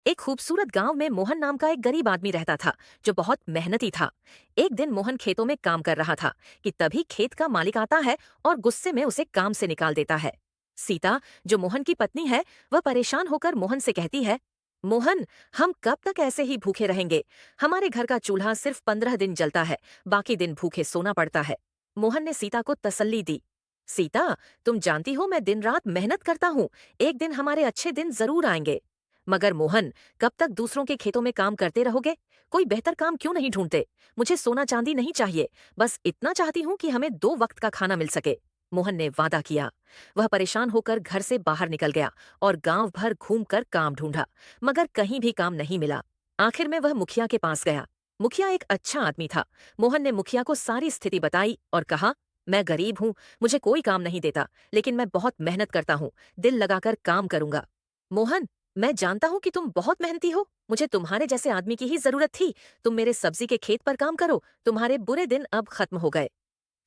एक खूबसूरत गांव में मोहन नाम का एक गरीब आदमी रहता था जो बहुत मेहनती था। एक दिन मोहन खेतों में काम कर रहा था कि तभी खेत का मालिक आता है और गुस्से में उसे काम से निकाल देता है। सीता, जो मोहन की पत्नी है, वह परेशान होकर मोहन से कहती है, मोहन, हम कब तक ऐसे ही भूखे रहेंगे? हमारे घर का चूल्हा सिर्फ 15 दिन जलता है, बाकी दिन भूखे सोना पड़ता है। मोहन ने सीता को तसल्ली दी। सीता, तुम जानती हो मैं दिन रात मेहनत करता हूँ, एक दिन हमारे अच्छे दिन जरूर आएंगे। मगर मोहन, कब तक दूसरों के खेतों में काम करते रहोगे? कोई बेहतर काम क्यों नहीं ढूंढते? मुझे सोना चांदी नहीं चाहिए, बस इतना चाहती हूँ कि हमें 2 वक्त का खाना मिल सके। मोहन ने वादा किया। वह परेशान होकर घर से बाहर निकल गया और गांव भर घूमकर काम ढूंढा, मगर कहीं भी काम नहीं मिला। आखिर में वह मुखिया के पास गया। मुखिया एक अच्छा आदमी था। मोहन ने मुखिया को सारी स्थिति बताई और कहा, मैं गरीब हूँ, मुझे कोई काम नहीं देता, लेकिन मैं बहुत मेहनत करता हूँ, दिल लगाकर काम करूंगा। मोहन, मैं जानता हूँ कि तुम बहुत मेहनती हो, मुझे तुम्हारे जैसे आदमी की ही जरूरत थी। तुम मेरे सब्जी के खेत पर काम करो, तुम्हारे बुरे दिन अब खत्म हो गए।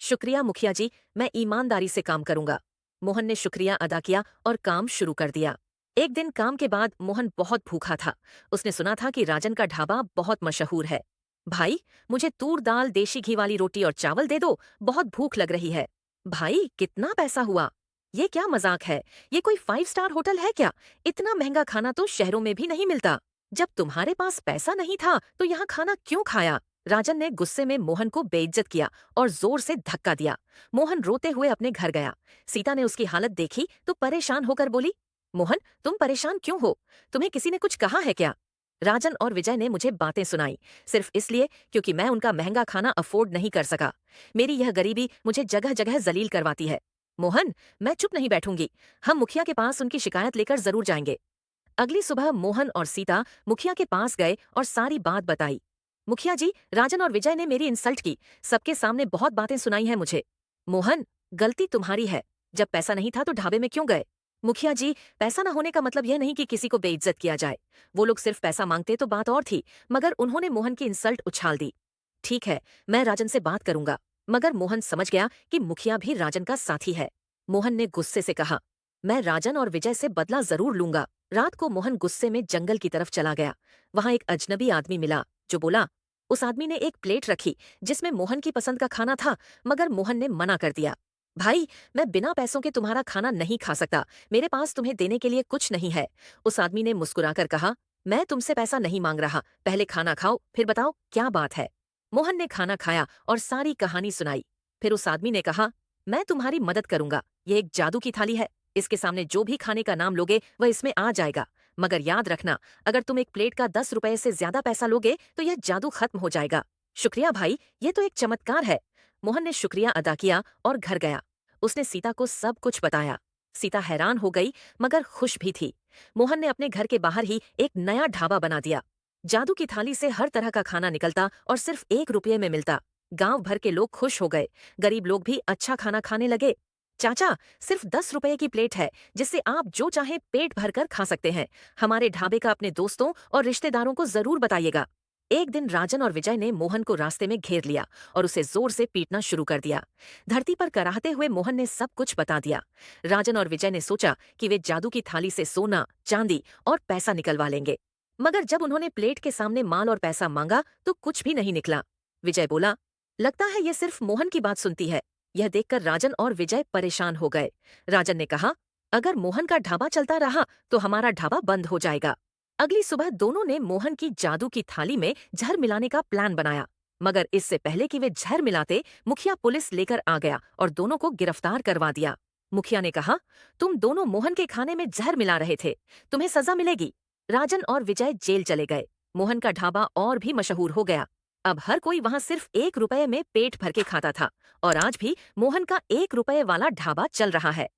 शुक्रिया मुखिया जी, मैं ईमानदारी से काम करूंगा। मोहन ने शुक्रिया अदा किया और काम शुरू कर दिया। एक दिन काम के बाद मोहन बहुत भूखा था। उसने सुना था कि राजन का ढाबा बहुत मशहूर है। भाई, मुझे तूर दाल, देशी घी वाली रोटी और चावल दे दो, बहुत भूख लग रही है। भाई, कितना पैसा हुआ? ये क्या मजाक है? ये कोई 5 स्टार होटल है क्या? इतना महंगा खाना तो शहरों में भी नहीं मिलता। जब तुम्हारे पास पैसा नहीं था तो यहाँ खाना क्यों खाया? राजन ने गुस्से में मोहन को बेइज्जत किया और जोर से धक्का दिया। मोहन रोते हुए अपने घर गया। सीता ने उसकी हालत देखी तो परेशान होकर बोली, मोहन, तुम परेशान क्यों हो? तुम्हें किसी ने कुछ कहा है क्या? राजन और विजय ने मुझे बातें सुनाई, सिर्फ इसलिए क्योंकि मैं उनका महंगा खाना अफोर्ड नहीं कर सका। मेरी यह गरीबी मुझे जगह जगह जलील करवाती है। मोहन, मैं चुप नहीं बैठूंगी। हम मुखिया के पास उनकी शिकायत लेकर जरूर जाएंगे। अगली सुबह मोहन और सीता मुखिया के पास गए और सारी बात बताई। मुखिया जी, राजन और विजय ने मेरी इंसल्ट की, सबके सामने बहुत बातें सुनाई हैं मुझे। मोहन, गलती तुम्हारी है। जब पैसा नहीं था तो ढाबे में क्यों गए? मुखिया जी, पैसा न होने का मतलब यह नहीं कि किसी को बेइज्जत किया जाए। वो लोग सिर्फ पैसा मांगते तो बात और थी, मगर उन्होंने मोहन की इंसल्ट उछाल दी। ठीक है, मैं राजन से बात करूंगा। मगर मोहन समझ गया कि मुखिया भी राजन का साथी है। मोहन ने गुस्से से कहा, मैं राजन और विजय से बदला जरूर लूंगा। रात को मोहन गुस्से में जंगल की तरफ चला गया। वहां एक अजनबी आदमी मिला जो बोला। उस आदमी ने एक प्लेट रखी जिसमें मोहन की पसंद का खाना था, मगर मोहन ने मना कर दिया। भाई, मैं बिना पैसों के तुम्हारा खाना नहीं खा सकता, मेरे पास तुम्हें देने के लिए कुछ नहीं है। उस आदमी ने मुस्कुराकर कहा, मैं तुमसे पैसा नहीं मांग रहा, पहले खाना खाओ फिर बताओ क्या बात है। मोहन ने खाना खाया और सारी कहानी सुनाई। फिर उस आदमी ने कहा, मैं तुम्हारी मदद करूंगा। ये एक जादू की थाली है, इसके सामने जो भी खाने का नाम लोगे वह इसमें आ जाएगा। मगर याद रखना, अगर तुम एक प्लेट का 10 रुपए से ज्यादा पैसा लोगे तो यह जादू खत्म हो जाएगा। शुक्रिया भाई, ये तो एक चमत्कार है। मोहन ने शुक्रिया अदा किया और घर गया। उसने सीता को सब कुछ बताया। सीता हैरान हो गई मगर खुश भी थी। मोहन ने अपने घर के बाहर ही एक नया ढाबा बना दिया। जादू की थाली से हर तरह का खाना निकलता और सिर्फ 1 रुपये में मिलता। गांव भर के लोग खुश हो गए। गरीब लोग भी अच्छा खाना खाने लगे। चाचा, सिर्फ 10 रुपए की प्लेट है जिससे आप जो चाहे पेट भरकर खा सकते हैं। हमारे ढाबे का अपने दोस्तों और रिश्तेदारों को जरूर बताइएगा। एक दिन राजन और विजय ने मोहन को रास्ते में घेर लिया और उसे जोर से पीटना शुरू कर दिया। धरती पर कराहते हुए मोहन ने सब कुछ बता दिया। राजन और विजय ने सोचा कि वे जादू की थाली से सोना, चांदी और पैसा निकलवा लेंगे। मगर जब उन्होंने प्लेट के सामने माल और पैसा मांगा तो कुछ भी नहीं निकला। विजय बोला, लगता है ये सिर्फ मोहन की बात सुनती है। यह देखकर राजन और विजय परेशान हो गए। राजन ने कहा, अगर मोहन का ढाबा चलता रहा तो हमारा ढाबा बंद हो जाएगा। अगली सुबह दोनों ने मोहन की जादू की थाली में जहर मिलाने का प्लान बनाया। मगर इससे पहले कि वे जहर मिलाते, मुखिया पुलिस लेकर आ गया और दोनों को गिरफ्तार करवा दिया। मुखिया ने कहा, तुम दोनों मोहन के खाने में जहर मिला रहे थे, तुम्हें सजा मिलेगी। राजन और विजय जेल चले गए। मोहन का ढाबा और भी मशहूर हो गया। अब हर कोई वहां सिर्फ 1 रुपये में पेट भर के खाता था और आज भी मोहन का 1 रुपये वाला ढाबा चल रहा है।